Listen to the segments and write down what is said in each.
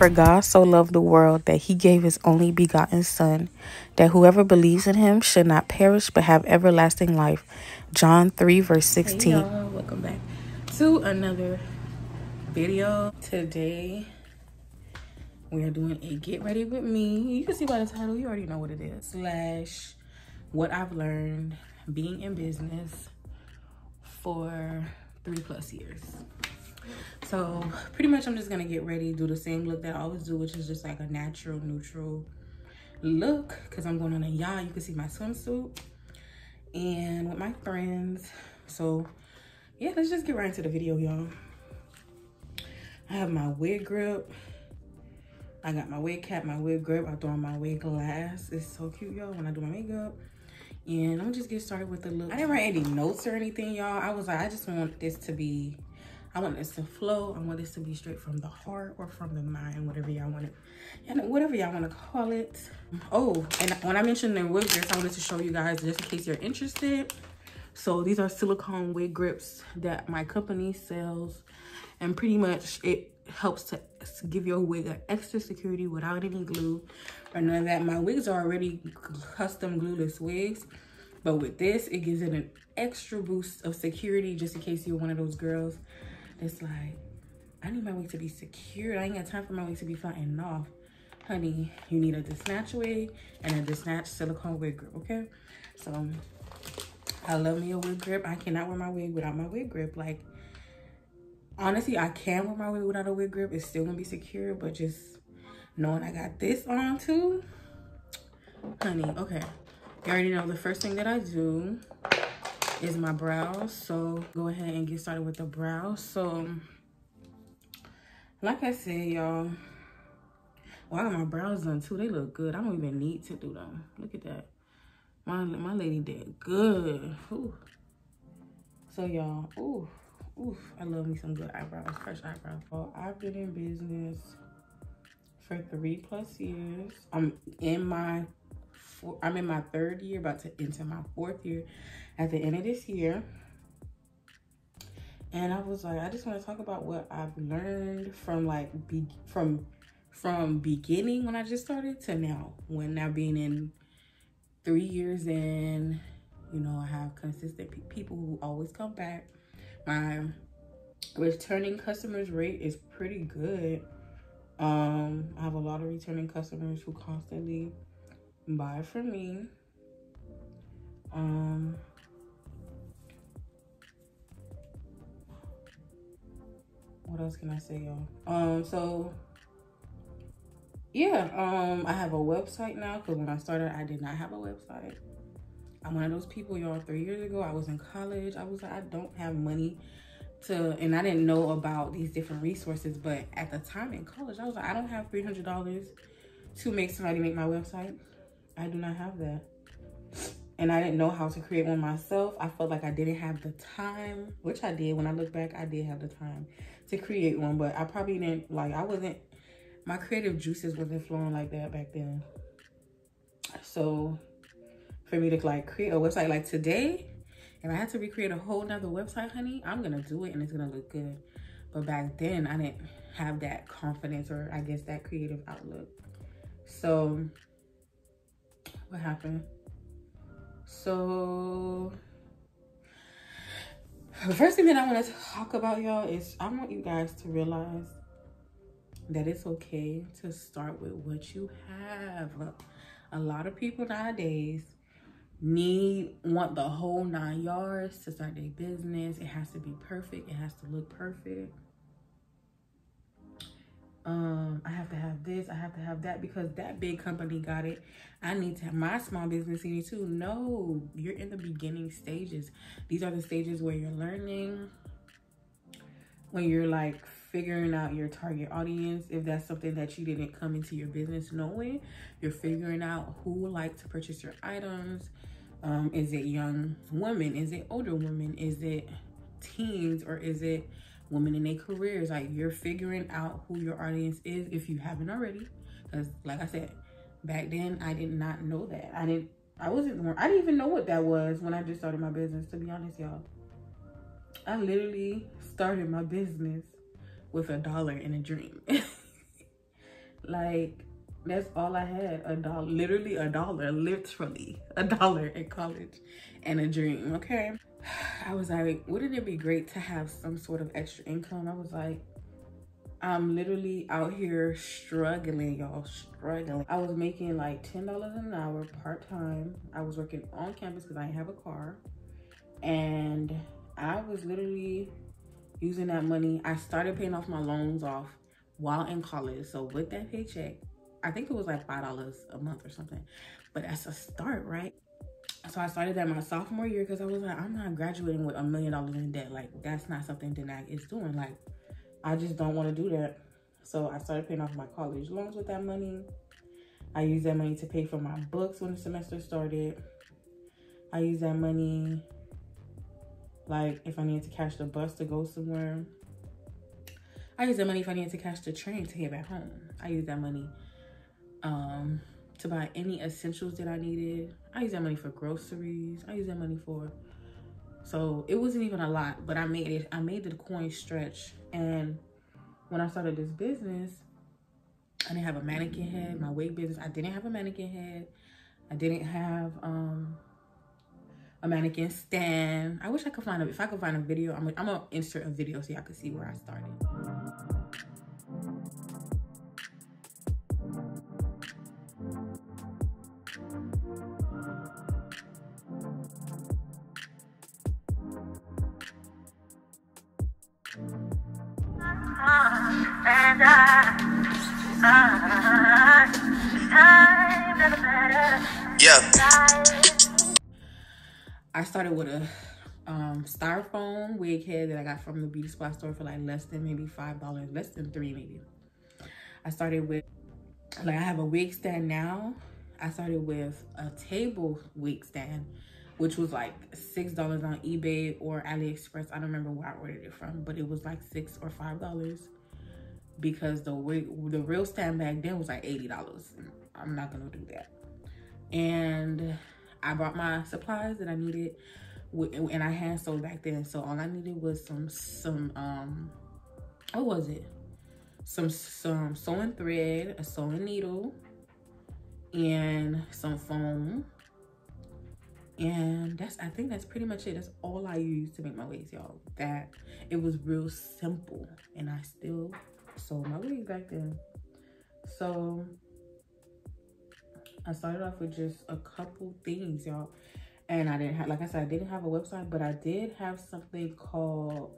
For God so loved the world that he gave his only begotten Son, that whoever believes in him should not perish but have everlasting life. John 3 verse 16. Hey y'all, welcome back to another video. Today we are doing a get ready with me. You can see by the title, you already know what it is. Slash what I've learned being in business for 3+ years. So pretty much I'm just gonna get ready, do the same look that I always do, which is just like a natural, neutral look, because I'm going on a yacht. You can see my swimsuit and with my friends. So yeah, let's just get right into the video, y'all. I have my wig grip. I got my wig cap, my wig grip. I throw on my wig glass. It's so cute, y'all, when I do my makeup. And I'm gonna just get started with the look. I didn't write any notes or anything, y'all. I was like, I just want this to be, I want this to flow. I want this to be straight from the heart or from the mind, whatever y'all want it, and whatever y'all want to call it. Oh, and when I mentioned the wig grips, I wanted to show you guys just in case you're interested. So these are silicone wig grips that my company sells, and pretty much it helps to give your wig an extra security without any glue or none of that. My wigs are already custom glueless wigs, but with this, it gives it an extra boost of security just in case you're one of those girls that's like, I need my wig to be secured. I ain't got time for my wig to be flying off. Honey, you need a Danack wig and a Danack silicone wig grip, okay? So I love me a wig grip. I cannot wear my wig without my wig grip. Like, honestly, I can wear my wig without a wig grip. It's still gonna be secure, but just knowing I got this on too, honey, okay. You already know the first thing that I do is my brows. So go ahead and get started with the brows. So like I said, y'all, well, I got my brows done too. They look good. I don't even need to do them. Look at that. My lady did good. Ooh. So y'all, ooh, I love me some good eyebrows, fresh eyebrows. Well, I've been in business for 3+ years. I'm in my 3rd year, about to enter my 4th year at the end of this year. And I was like, I just want to talk about what I've learned from like from beginning when I just started to now, when now being in 3 years in, you know, I have consistent people who always come back. My returning customers rate is pretty good. I have a lot of returning customers who constantly buy from me. What else can I say, y'all? So yeah, I have a website now, because when I started, I did not have a website. I'm one of those people, y'all. 3 years ago, I was in college. I was like, I don't have money to, and I didn't know about these different resources. But at the time in college, I was like, I don't have $300 to make somebody make my website. I do not have that. And I didn't know how to create one myself. I felt like I didn't have the time, which I did. When I look back, I did have the time to create one, but I probably didn't, like, my creative juices wasn't flowing like that back then. So for me to like create a website like today, if I had to recreate a whole nother website, honey, I'm gonna do it and it's gonna look good. But back then I didn't have that confidence, or I guess that creative outlook. So what happened? So the first thing that I want to talk about, y'all, is I want you guys to realize that it's okay to start with what you have. A lot of people nowadays want the whole 9 yards to start their business. It has to be perfect. It has to look perfect. I have to have this, I have to have that because that big company got it. I need to have my small business in it too. No, you're in the beginning stages. These are the stages where you're learning, when you're like figuring out your target audience. If that's something that you didn't come into your business knowing, you're figuring out who would like to purchase your items. Is it young women? Is it older women? Is it teens? Or is it women in their careers? Like, you're figuring out who your audience is if you haven't already. Because like I said, back then I did not know that. I didn't even know what that was when I just started my business, to be honest, y'all. I literally started my business with $1 and a dream. Like, that's all I had. $1, literally $1 in college, and a dream. Okay. I was like, wouldn't it be great to have some sort of extra income? I was like, I'm literally out here struggling, y'all, struggling. I was making like $10 an hour part-time. I was working on campus because I didn't have a car. And I was literally using that money. I started paying off my loans off while in college. So with that paycheck, I think it was like $5 a month or something. But that's a start, right? So I started that my sophomore year because I was like, I'm not graduating with $1 million in debt. Like, that's not something Danack is doing. Like, I just don't want to do that. So I started paying off my college loans with that money. I used that money to pay for my books when the semester started. I used that money, like, if I needed to catch the bus to go somewhere. I used that money if I needed to catch the train to get back home. I used that money to buy any essentials that I needed. I used that money for groceries. I used that money for... So it wasn't even a lot, but I made it. I made the coin stretch. And when I started this business, I didn't have a mannequin head. My wig business, I didn't have a mannequin head. I didn't have a mannequin stand. I wish I could find if I could find a video, I'm gonna insert a video so y'all can see where I started. I started with a styrofoam wig head that I got from the beauty supply store for like less than maybe $5, less than $3 maybe. I started with, like, I have a wig stand now. I started with a table wig stand, which was like $6 on eBay or AliExpress. I don't remember where I ordered it from, but it was like $6 or $5 because the real stand back then was like $80. I'm not gonna do that. And I bought my supplies that I needed, and I hand sewed back then. So all I needed was some what was it? Some sewing thread, a sewing needle, and some foam. And I think that's pretty much it. That's all I used to make my wigs, y'all. That it was real simple, and I still sewed my wigs back then. So I started off with just a couple things, y'all. And I didn't have, like I said, I didn't have a website, but I did have something called,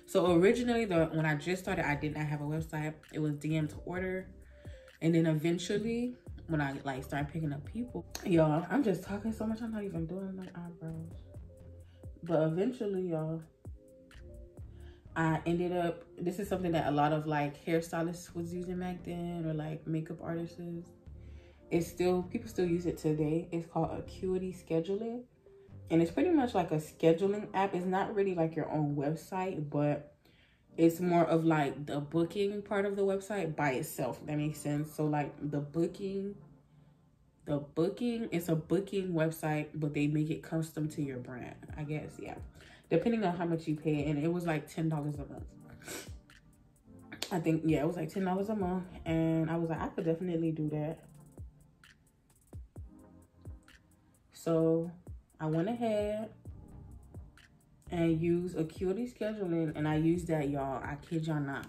so originally when I just started, I did not have a website. It was DM to order. And then eventually, when I like started picking up people, y'all, I'm just talking so much, I'm not even doing my eyebrows. But eventually, y'all, I ended up, this is something that a lot of like hairstylists was using back then, or like makeup artists. It's still, people still use it today. It's called Acuity Scheduling. And it's pretty much like a scheduling app. It's not really like your own website, but it's more of like the booking part of the website by itself. That makes sense. So like the booking, it's a booking website, but they make it custom to your brand, I guess. Yeah, depending on how much you pay. And it was like $10 a month. I think, yeah, it was like $10 a month. And I was like, I could definitely do that. So I went ahead and used Acuity Scheduling, and I used that, y'all, I kid y'all not,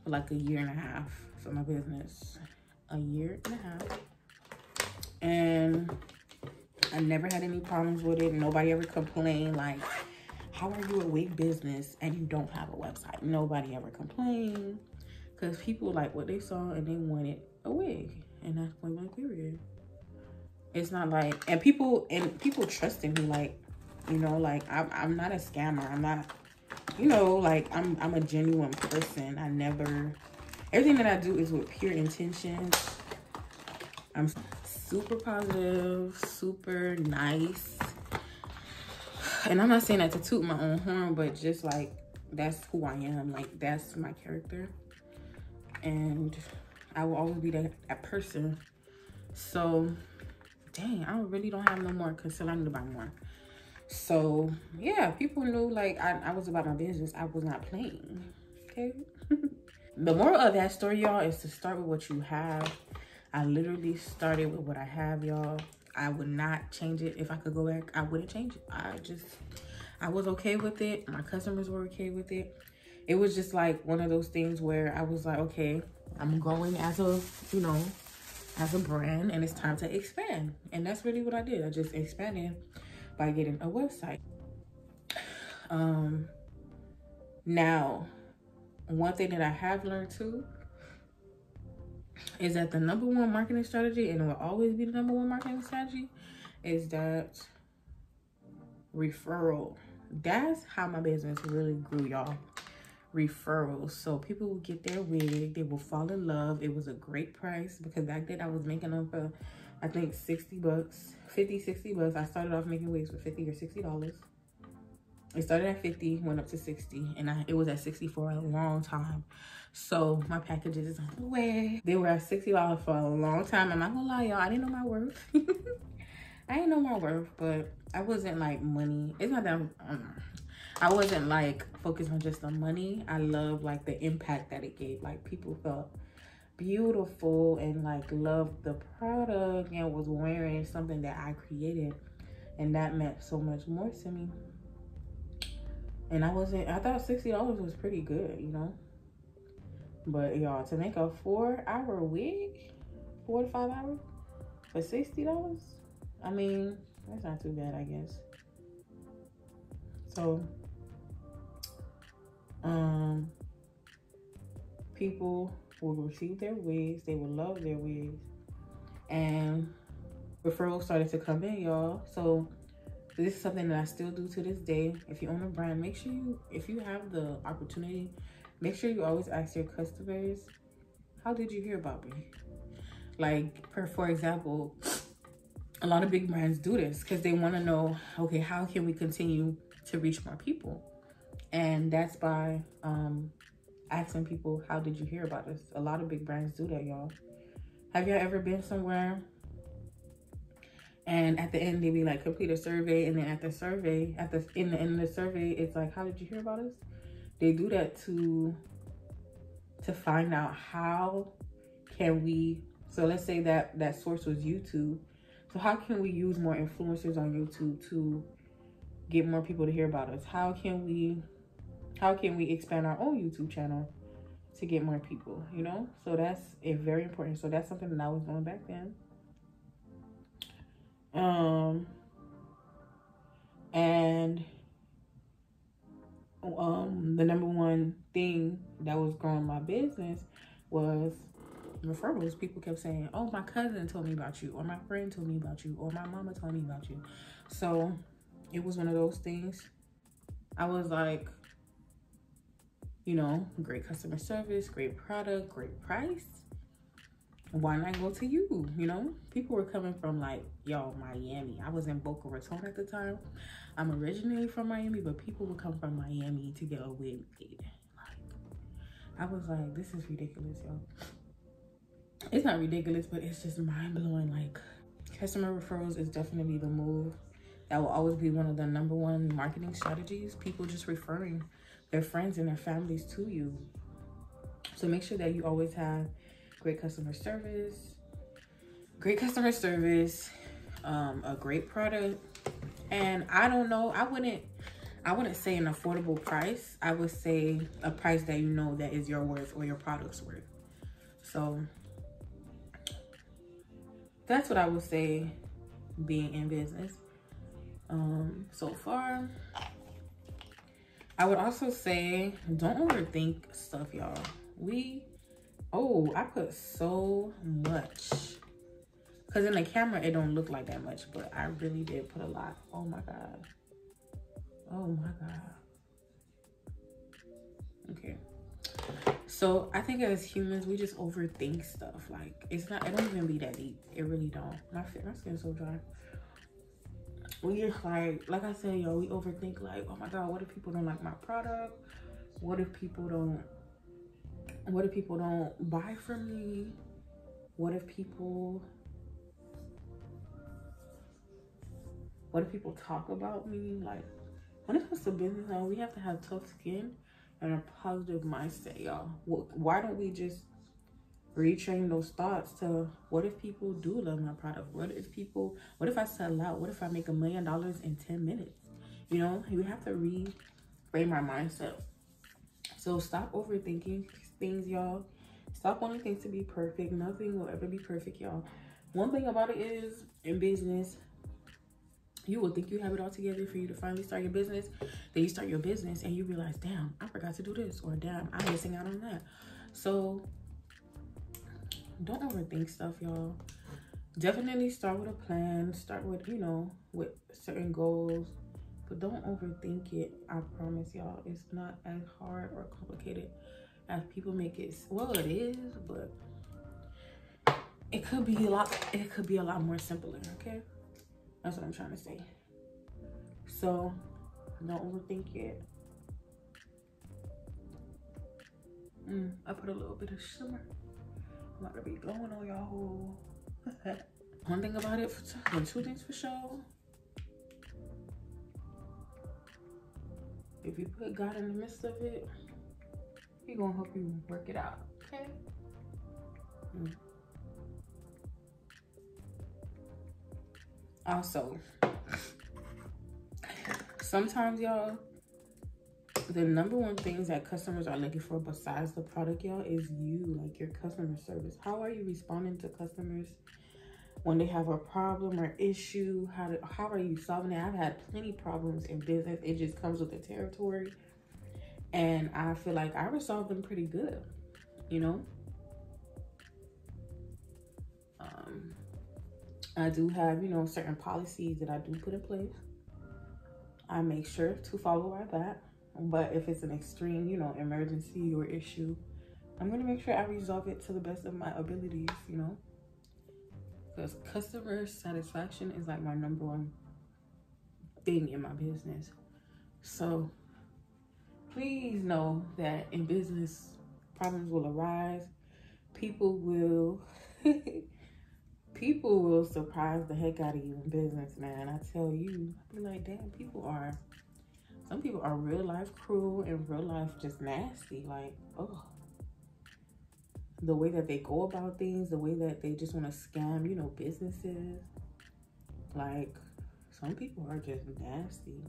for like a year and a half for my business. A year and a half. And I never had any problems with it. Nobody ever complained, like, how are you a wig business and you don't have a website? Nobody ever complained, because people like what they saw and they wanted a wig, and that's point blank period. It's not like, and people trusted me, like, you know, like I'm not a scammer. I'm not, you know, like I'm a genuine person. I never, everything that I do is with pure intentions. I'm super positive, super nice. And I'm not saying that to toot my own horn, but just like, that's who I am. Like, that's my character. And I will always be that person. So, dang, I really don't have no more concealer. I need to buy more. So, yeah, people knew, like, I was about my business. I was not playing, okay? The moral of that story, y'all, is to start with what you have. I literally started with what I have, y'all. I would not change it. If I could go back, I wouldn't change it. I was okay with it. My customers were okay with it. It was just like one of those things where I was like, okay, I'm growing as a, you know, as a brand, and it's time to expand. And that's really what I did. I just expanded by getting a website. Now, one thing that I have learned too is that the #1 marketing strategy, and it will always be the #1 marketing strategy, is that referral. That's how my business really grew, y'all. Referrals. So people will get their wig, they will fall in love. It was a great price because back then I was making them for, I think, 60 bucks, 50, 60 bucks. I started off making wigs for 50 or $60. It started at 50, went up to 60, and it was at 60 for a long time. So my packages is on the way. They were at $60 for a long time. I'm not gonna lie, y'all, I didn't know my worth. I didn't know my worth, but I wasn't like money. It's not that I wasn't like focused on just the money. I love like the impact that it gave. Like people felt beautiful and like loved the product and was wearing something that I created, and that meant so much more to me. And I thought $60 was pretty good, you know. But y'all, to make a 4-hour wig, 4 to 5 hours for $60, I mean, that's not too bad, I guess. So people will receive their wigs, they will love their wigs, and referrals started to come in, y'all. So this is something that I still do to this day. If you own a brand, make sure if you have the opportunity, make sure you always ask your customers, how did you hear about me? Like, for example, a lot of big brands do this because they want to know, okay, how can we continue to reach more people? And that's by asking people, how did you hear about us? A lot of big brands do that, y'all. Have y'all ever been somewhere and at the end they be like, complete a survey, and then at the survey, in the end of the survey, it's like, how did you hear about us? They do that to find out how can we, so let's say that source was YouTube. So how can we use more influencers on YouTube to get more people to hear about us? How can we expand our own YouTube channel to get more people, you know? So that's very important. So that's something that I was doing back then. And the #1 thing that was growing my business was referrals. People kept saying, oh, my cousin told me about you, or my friend told me about you, or my mama told me about you. So it was one of those things. I was like, you know, great customer service, great product, great price. Why not go to you? You know, people were coming from like, yo, Miami. I was in Boca Raton at the time. I'm originally from Miami, but people would come from Miami to get a wig made. Like, I was like, this is ridiculous, y'all. It's not ridiculous, but it's just mind-blowing. Like, customer referrals is definitely the move. That will always be one of the #1 marketing strategies. People just referring their friends and their families to you. So make sure that you always have great customer service, a great product. And I don't know, I wouldn't say an affordable price. I would say a price that you know that is your worth or your product's worth. So that's what I would say being in business so far. I would also say don't overthink stuff, y'all. I put so much, because in the camera it don't look like that much, but I really did put a lot. Oh my god. Okay, so I think as humans we just overthink stuff. Like, it don't even be that deep. It really don't. My skin's so dry. We just like I said, yo, we overthink, like, oh my god, what if people don't like my product? What if people don't buy from me? What if people talk about me? Like, when it comes to business, now we have to have tough skin and a positive mindset, y'all. Why don't we just retrain those thoughts to, what if people do love my product? What if I sell out? What if I make $1 million in 10 minutes? You know, you have to reframe our mindset. So stop overthinking things, y'all. Stop wanting things to be perfect. Nothing will ever be perfect, y'all. One thing about it is, in business, you will think you have it all together for you to finally start your business. Then you start your business and you realize, damn, I forgot to do this, or damn, I'm missing out on that. So don't overthink stuff, y'all. Definitely start with a plan. Start with, you know, with certain goals, but don't overthink it. I promise y'all, it's not as hard or complicated as people make it. Well, it is, but it could be a lot more simpler. Okay, that's what I'm trying to say. So don't overthink it. I put a little bit of shimmer. I'm about to be glowing on y'all. One thing about it, and two things for sure. If you put God in the midst of it, He's gonna help you work it out, okay? Also, sometimes, y'all, the number one things that customers are looking for besides the product, y'all, is you, like your customer service. How are you responding to customers when they have a problem or issue? How are you solving it? I've had plenty problems in business. It just comes with the territory. And I feel like I resolved them pretty good, you know? I do have, you know, certain policies that I do put in place. I make sure to follow by that. But if it's an extreme, you know, emergency or issue, I'm going to make sure I resolve it to the best of my abilities, you know? Because customer satisfaction is like my number one thing in my business. So please know that in business, problems will arise. People will surprise the heck out of you in business, man. I tell you, I be like, damn, some people are real life cruel and real life just nasty. Like, oh, the way that they go about things, the way that they just want to scam, you know, businesses. Like, some people are just nasty.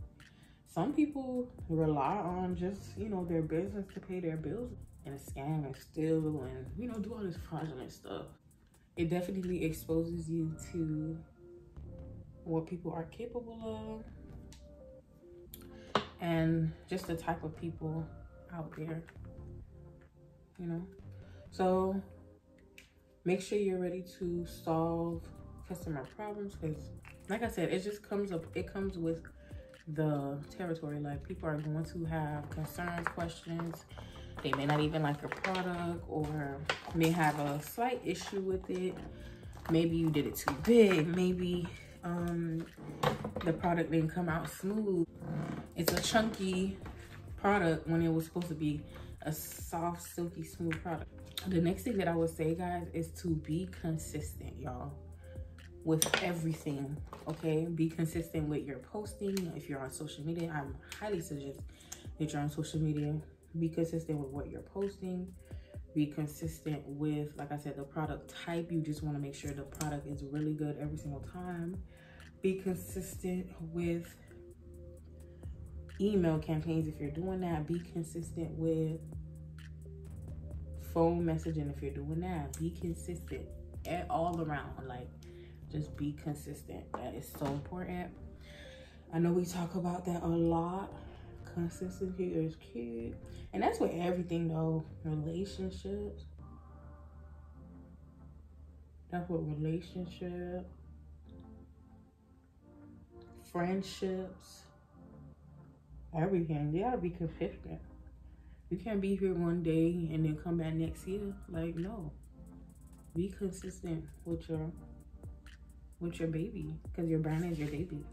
Some people rely on just, you know, their business to pay their bills and scam and steal and, you know, do all this fraudulent stuff. It definitely exposes you to what people are capable of and just the type of people out there, you know? So make sure you're ready to solve customer problems, because like I said, it comes with the territory. Like, people are going to have concerns, questions. They may not even like your product, or may have a slight issue with it. Maybe you did it too big. Maybe the product didn't come out smooth. It's a chunky product when it was supposed to be a soft, silky, smooth product. The next thing that I would say, guys, is to be consistent, y'all, with everything, okay? Be consistent with your posting. If you're on social media, I highly suggest that you're on social media. Be consistent with what you're posting. Be consistent with, like I said, the product type. You just want to make sure the product is really good every single time. Be consistent with email campaigns if you're doing that. Be consistent with phone messaging if you're doing that. Be consistent all around. Like, just be consistent. That is so important. I know we talk about that a lot. Consistency is key. And that's with everything, though. Relationships. That's what relationship. Friendships. Everything. You gotta be consistent. You can't be here one day and then come back next year. Like, no. Be consistent with your baby, because your brand is your baby.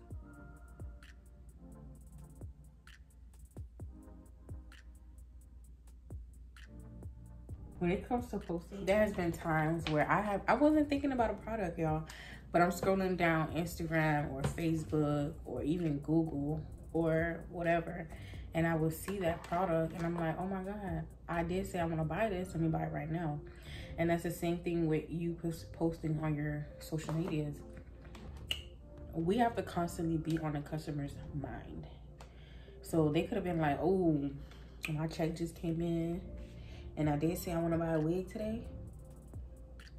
When it comes to posting, there has been times where I wasn't thinking about a product, y'all, but I'm scrolling down Instagram or Facebook or even Google or whatever, and I would see that product and I'm like, oh my God, I did say I want to buy this. Let me buy it right now. And that's the same thing with you posting on your social medias. We have to constantly be on the customer's mind. So they could have been like, oh, my check just came in and I did say I want to buy a wig today.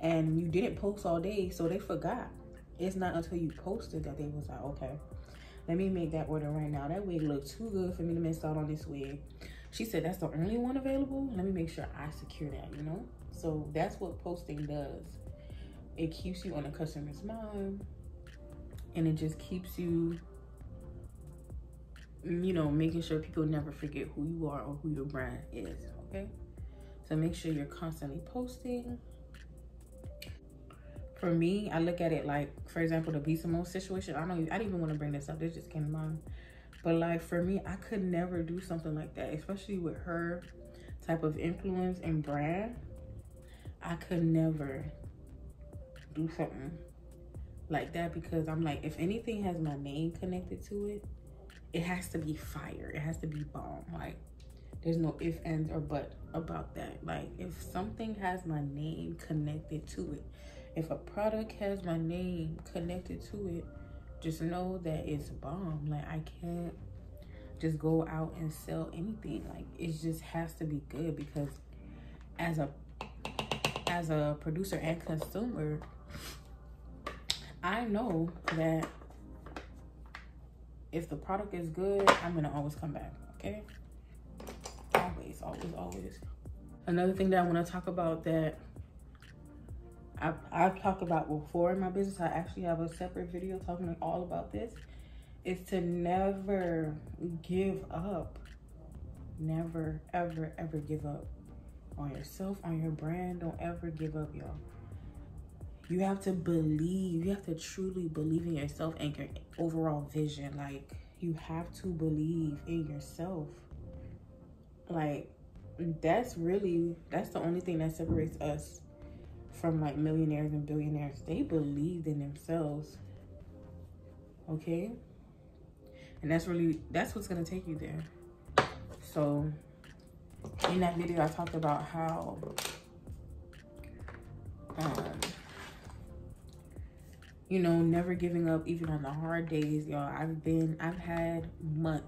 And you didn't post all day, so they forgot. It's not until you posted that they was like, okay, let me make that order right now. That wig looked too good for me to miss out on this wig. She said, that's the only one available. Let me make sure I secure that, you know? So that's what posting does. It keeps you on the customer's mind. And it just keeps you, you know, making sure people never forget who you are or who your brand is, okay? So make sure you're constantly posting. For me, I look at it like, for example, the Be Simone situation. I didn't even want to bring this up. This just came to mind. But like for me, I could never do something like that, especially with her type of influence and brand. I could never do something like that because I'm like, if anything has my name connected to it, it has to be fire. It has to be bomb. Like there's no ifs, ands, or but about that. Like if something has my name connected to it, if a product has my name connected to it, just know that it's bomb. Like I can't just go out and sell anything. Like it just has to be good because as a producer and consumer, I know that if the product is good, I'm gonna always come back, okay? Always, always, always. Another thing that I wanna talk about that I've talked about before in my business, I actually have a separate video talking all about this, is to never give up. Never, ever, ever give up on yourself, on your brand. Don't ever give up, y'all. You have to believe, you have to truly believe in yourself and your overall vision. Like, you have to believe in yourself. Like, that's the only thing that separates us from like millionaires and billionaires. They believed in themselves, okay? And that's what's gonna take you there. So in that video, I talked about how you know, never giving up even on the hard days, y'all. I've had when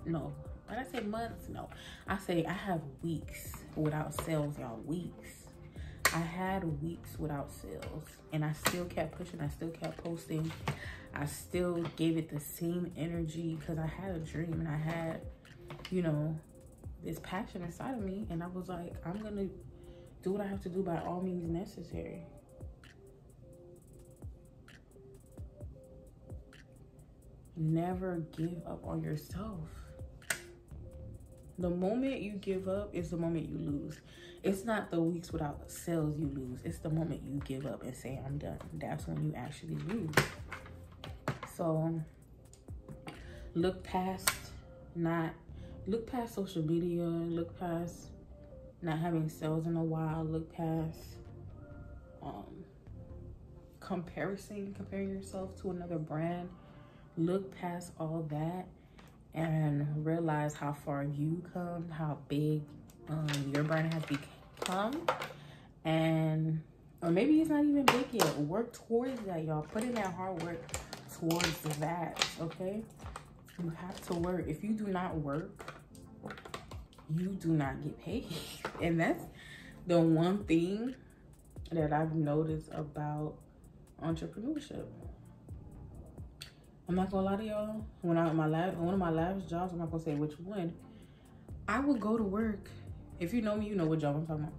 I say months, no, I say I have weeks without sales, y'all. Weeks. I had weeks without sales and I still kept pushing. I still kept posting. I still gave it the same energy because I had a dream and I had, you know, this passion inside of me. And I was like, I'm going to do what I have to do by all means necessary. Never give up on yourself. The moment you give up is the moment you lose. It's not the weeks without sales you lose. It's the moment you give up and say, I'm done. That's when you actually lose. So look past social media, look past not having sales in a while, look past comparing yourself to another brand. Look past all that and realize how far you come, how big your brand has become, and or maybe it's not even big yet. Work towards that, y'all. Put in that hard work towards that, okay? You have to work. If you do not work, you do not get paid. And that's the one thing that I've noticed about entrepreneurship. I'm not gonna lie to y'all. One of my last jobs, I'm not gonna say which one, I would go to work. If you know me, you know what job I'm talking about.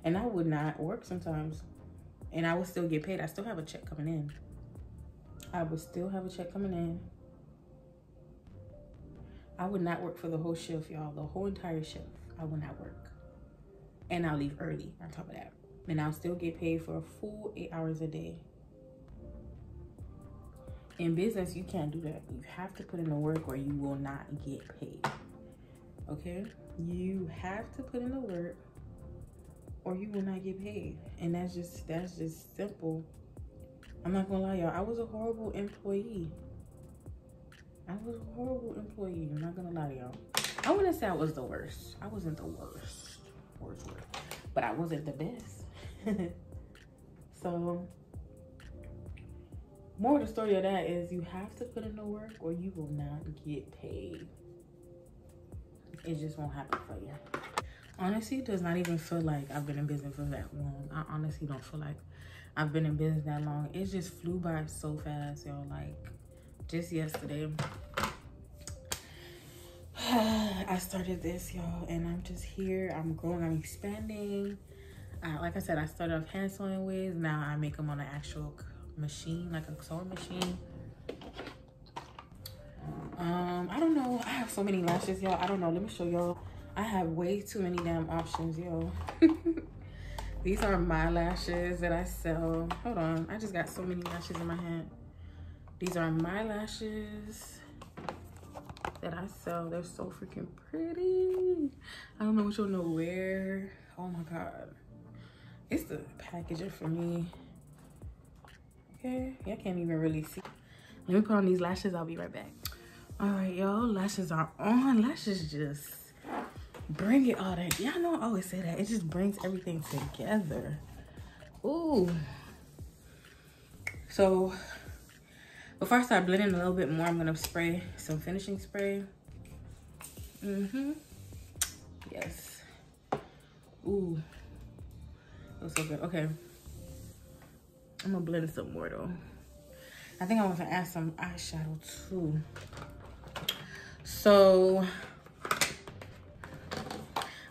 And I would not work sometimes. And I would still get paid. I still have a check coming in. I would still have a check coming in. I would not work for the whole shift, y'all. The whole entire shift. I would not work. And I'll leave early on top of that. And I'll still get paid for a full 8 hours a day. In business, you can't do that. You have to put in the work or you will not get paid. Okay? You have to put in the work or you will not get paid. And that's just simple. I'm not gonna lie, y'all. I was a horrible employee. I'm not gonna lie to y'all. I wouldn't say I was the worst. I wasn't the worst. Worst. But I wasn't the best. So, more of the story of that is you have to put in the work or you will not get paid. It just won't happen for you. Honestly, it does not even feel like I've been in business for that long. I honestly don't feel like I've been in business that long. It just flew by so fast, y'all. Like, just yesterday, I started this, y'all, and I'm just here. I'm growing, I'm expanding. Like I said, I started off hand sewing wigs. Now I make them on an actual machine, like a sewing machine. I don't know. I have so many lashes, y'all. I don't know. Let me show y'all. I have way too many damn options, yo. These are my lashes that I sell. Hold on. I just got so many lashes in my hand. These are my lashes that I sell. They're so freaking pretty. I don't know which one to wear. Oh my God. It's the packaging for me. Okay. Y'all can't even really see. Let me put on these lashes. I'll be right back. All right, y'all. Lashes are on. Lashes just bring it all that. Y'all know I always say that. It just brings everything together. Ooh. So before I start blending a little bit more, I'm gonna spray some finishing spray. Yes. Ooh. That was so good. Okay. I'm gonna blend some more though. I think I want to add some eyeshadow too. So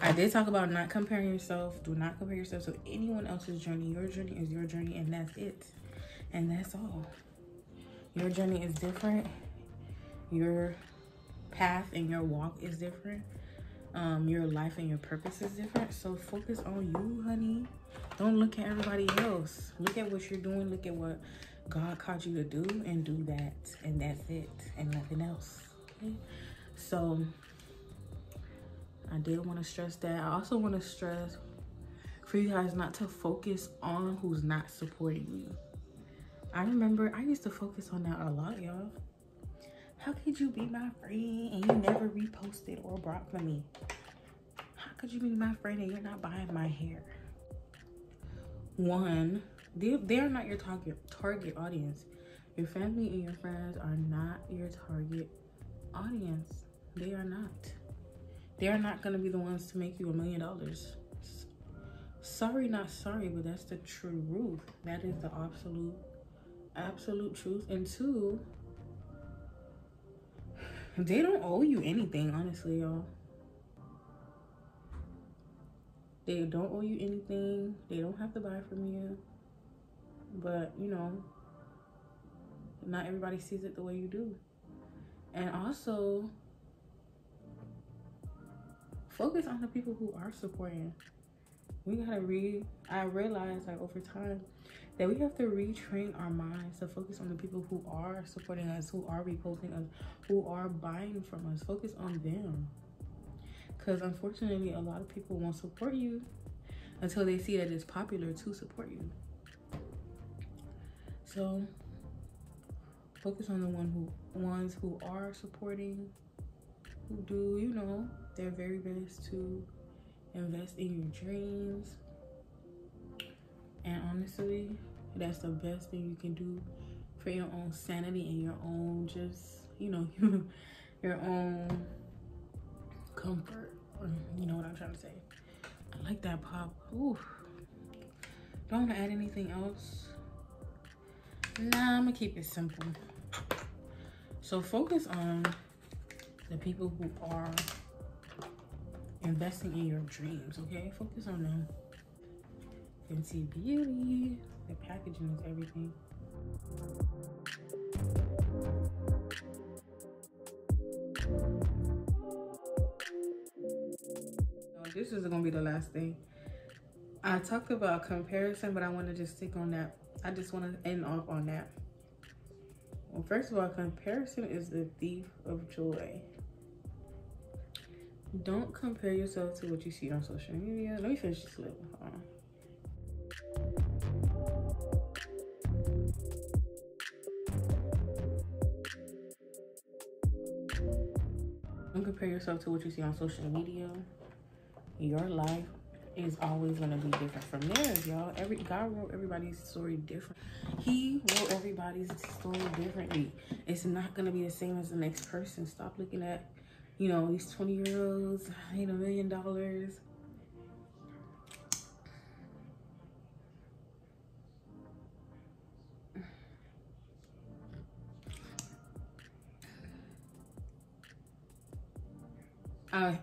I did talk about not comparing yourself. Do not compare yourself to anyone else's journey. Your journey is your journey, and that's it. And that's all. Your journey is different. Your path and your walk is different. Your life and your purpose is different. So focus on you, honey. Don't look at everybody else. Look at what you're doing. Look at what God called you to do, and do that. And that's it. And nothing else. Okay? So I did want to stress that. I also want to stress for you guys not to focus on who's not supporting you. I remember I used to focus on that a lot, y'all. How could you be my friend and you never reposted or brought for me? How could you be my friend and you're not buying my hair? One, they're not your target audience. Your family and your friends are not your target audience. They are not. They are not going to be the ones to make you $1 million. Sorry, not sorry, but that's the truth. That is the absolute truth. And two, they don't owe you anything, honestly, y'all. They don't owe you anything. They don't have to buy from you. But, you know, not everybody sees it the way you do. And also, focus on the people who are supporting. We gotta I realized, like, over time that we have to retrain our minds to focus on the people who are supporting us, who are reposting us, who are buying from us. Focus on them. Because unfortunately, a lot of people won't support you until they see that it's popular to support you. So focus on the ones who are supporting, who do, you know, their very best to invest in your dreams. And honestly, that's the best thing you can do for your own sanity and your own, just, you know, your own comfort. You know what I'm trying to say. I like that pop. Ooh. Don't want to add anything else. Nah, I'm gonna keep it simple. So focus on the people who are investing in your dreams, okay? Focus on them. Fenty Beauty. The packaging is everything. So this is gonna be the last thing. I talked about comparison, but I want to just stick on that. I just want to end off on that. Well, first of all, comparison is the thief of joy. Don't compare yourself to what you see on social media. Let me finish this lip. Hold on. Don't compare yourself to what you see on social media. Your life is always gonna be different from theirs, y'all. God wrote everybody's story different. He wrote everybody's story differently. It's not gonna be the same as the next person. Stop looking at, you know, these 20-year-olds, you know, $1 million.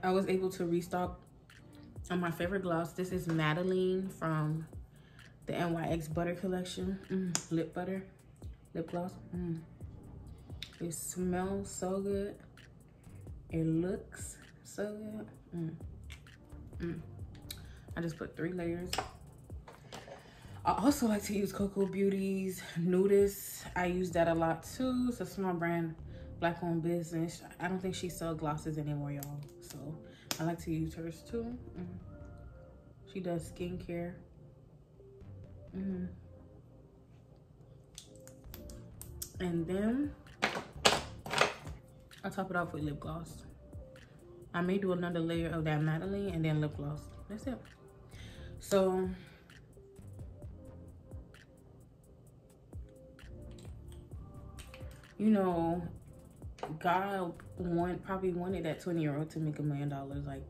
I was able to restock on my favorite gloss. This is Madeline from the NYX Butter collection. Lip butter, lip gloss. It smells so good. It looks so good. I just put 3 layers. I also like to use Cocoa Beauty's Nudist. I use that a lot too. It's a small brand, black owned business. I don't think she sells glosses anymore, y'all. So I like to use hers too. She does skincare. And then I'll top it off with lip gloss. I may do another layer of that Madeline and then lip gloss. That's it. So you know, God probably wanted that 20-year-old to make $1 million. Like,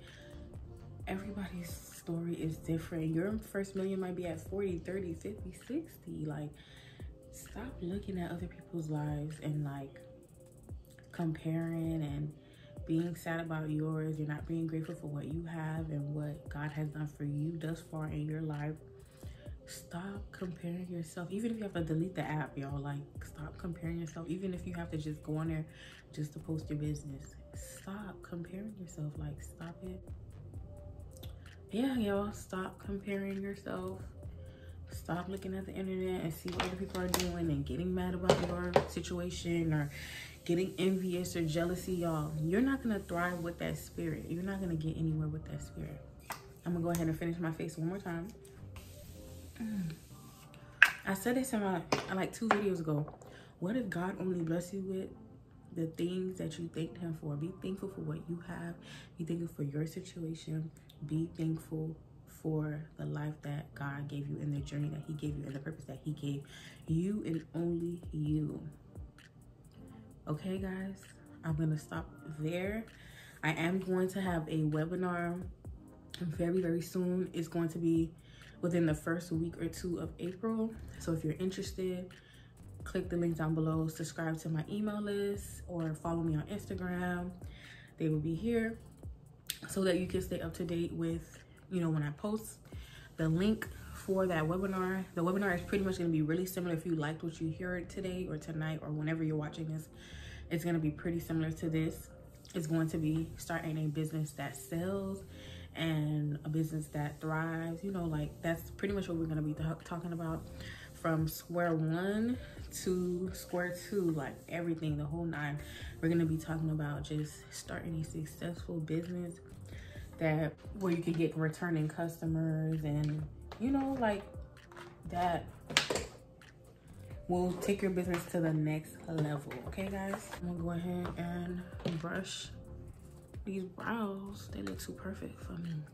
everybody's story is different. Your first million might be at 40, 30, 50, 60. Like, stop looking at other people's lives and like comparing and being sad about yours. You're not being grateful for what you have and what God has done for you thus far in your life. Stop comparing yourself. Even if you have to delete the app, y'all, like, stop comparing yourself. Even if you have to just go on there just to post your business, stop comparing yourself. Like, stop it. Yeah, y'all, stop comparing yourself. Stop looking at the internet and see what other people are doing and getting mad about your situation or getting envious or jealousy. Y'all, you're not gonna thrive with that spirit. You're not gonna get anywhere with that spirit. I'm gonna go ahead and finish my face one more time. I said this in like 2 videos ago. What if God only bless you with the things that you thanked him for? Be thankful for what you have. Be thankful for your situation. Be thankful for the life that God gave you and the journey that he gave you and the purpose that he gave you and only you. Okay, guys, I'm gonna stop there. I am going to have a webinar very, very soon. It's going to be within the first week or 2 of April. So if you're interested, click the link down below, subscribe to my email list, or follow me on Instagram. They will be here so that you can stay up to date with, you know, when I post. The link for that webinar, the webinar is pretty much going to be really similar. If you liked what you heard today or tonight or whenever you're watching this, it's going to be pretty similar to this. It's going to be starting a business that sells and a business that thrives. You know, like, that's pretty much what we're going to be talking about, from square 1 to square 2, like everything, the whole 9. We're going to be talking about just starting a successful business that where you can get returning customers, and you know, like, that will take your business to the next level. Okay, guys, I'm gonna go ahead and brush these brows. They look too perfect for me.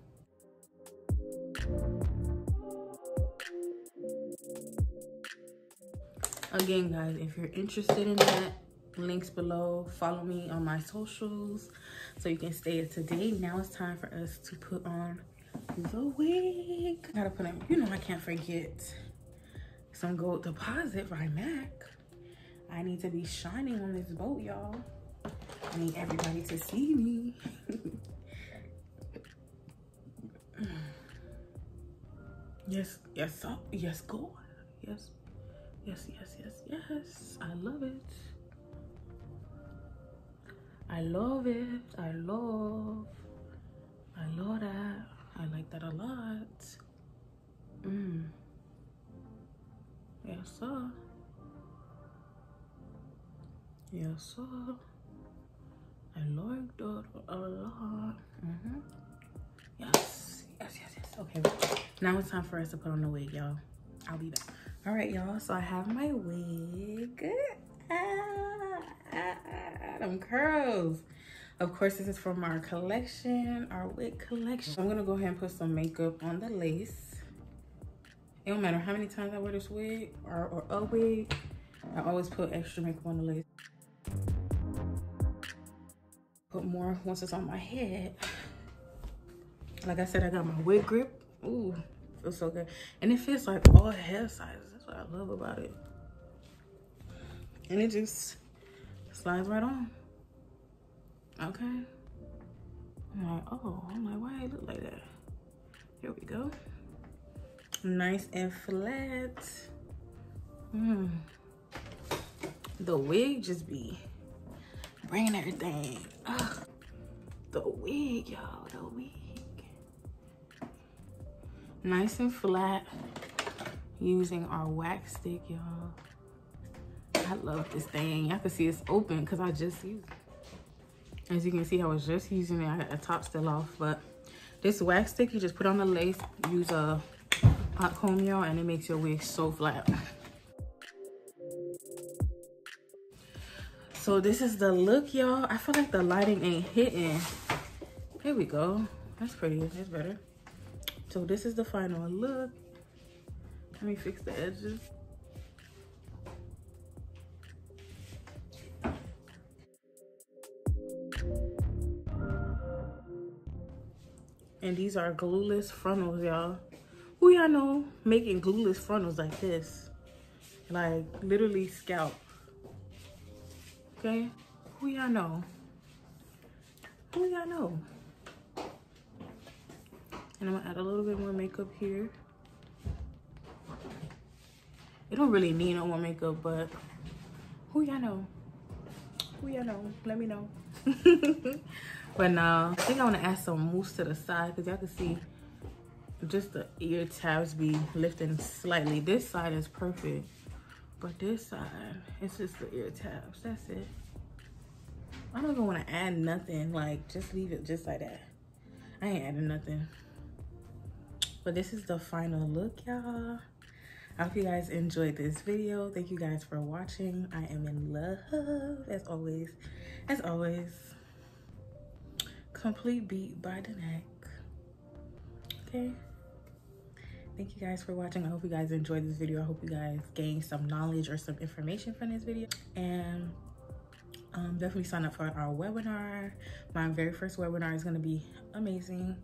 Again, guys, if you're interested in that, links below. Follow me on my socials so you can stay up to date. Now it's time for us to put on the wig. Gotta put in, you know, I can't forget some gold deposit by MAC. I need to be shining on this boat, y'all. I need everybody to see me. Yes, yes, yes, God. Yes, yes, yes, yes, yes. I love it. I love it. I love that. I like that a lot. Yes, sir. Yes, sir. I like that a lot. Yes, yes, yes, yes. Okay, now it's time for us to put on the wig, y'all. I'll be back. All right, y'all. So I have my wig. Them curls. Of course, this is from our collection, our wig collection. I'm gonna go ahead and put some makeup on the lace. It don't matter how many times I wear this wig or a wig, I always put extra makeup on the lace. Put more once it's on my head. Like I said, I got my wig grip. Ooh, feels so good. And it fits like all hair sizes. That's what I love about it. And it just slides right on. Okay. I'm like, oh, why it look like that? Here we go. Nice and flat. The wig just be bringing everything. Ugh. The wig, y'all, the wig. Nice and flat. Using our wax stick, y'all. I love this thing. Y'all can see it's open because I just used it. As you can see, I was just using it. I got the top still off, but this wax stick, you just put on the lace, use a hot comb, y'all, and it makes your wig so flat. So this is the look, y'all. I feel like the lighting ain't hitting. Here we go. That's pretty. That's better. So this is the final look. Let me fix the edges. And these are glueless frontals, y'all. Who y'all know making glueless frontals like this? Like literally scalp. Okay? Who y'all know? Who y'all know? And I'm gonna add a little bit more makeup here. It don't really need no more makeup, but who y'all know? Who y'all know? Let me know. But now, I think I want to add some mousse to the side because y'all can see just the ear tabs be lifting slightly. This side is perfect, but this side, it's just the ear tabs. That's it. I don't even want to add nothing. Like, just leave it just like that. I ain't adding nothing. But this is the final look, y'all. I hope you guys enjoyed this video. Thank you guys for watching. I am in love, as always. As always. Complete beat by Danack. Okay. Thank you guys for watching. I hope you guys enjoyed this video. I hope you guys gained some knowledge or some information from this video. And definitely sign up for our webinar. My very first webinar is going to be amazing.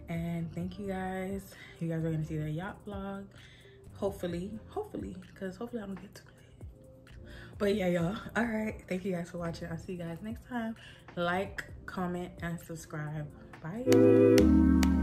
And thank you guys. You guys are going to see the yacht vlog. Hopefully, because hopefully I don't get too late. But yeah, y'all. All right. Thank you guys for watching. I'll see you guys next time. Like, comment, and subscribe. Bye.